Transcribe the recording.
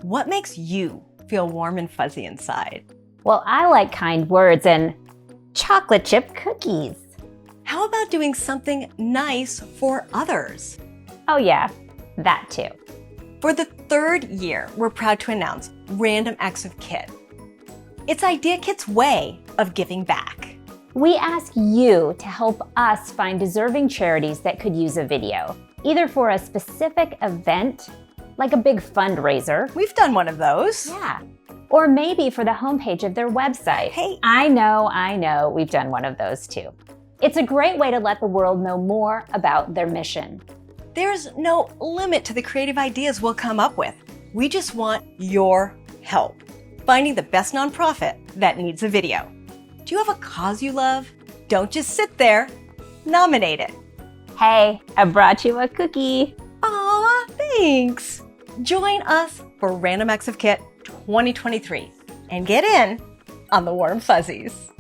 What makes you feel warm and fuzzy inside? Well, I like kind words and chocolate chip cookies. How about doing something nice for others? Oh yeah, that too. For the third year, we're proud to announce Random Acts of Kit. It's Idea Kit's way of giving back. We ask you to help us find deserving charities that could use a video, either for a specific event, like a big fundraiser. We've done one of those. Yeah. Or maybe for the homepage of their website. Hey. I know, we've done one of those too. It's a great way to let the world know more about their mission. There's no limit to the creative ideas we'll come up with. We just want your help finding the best nonprofit that needs a video. Do you have a cause you love? Don't just sit there. Nominate it. Hey, I brought you a cookie. Aw, thanks. Join us for Random Acts of Kit 2023 and get in on the warm fuzzies.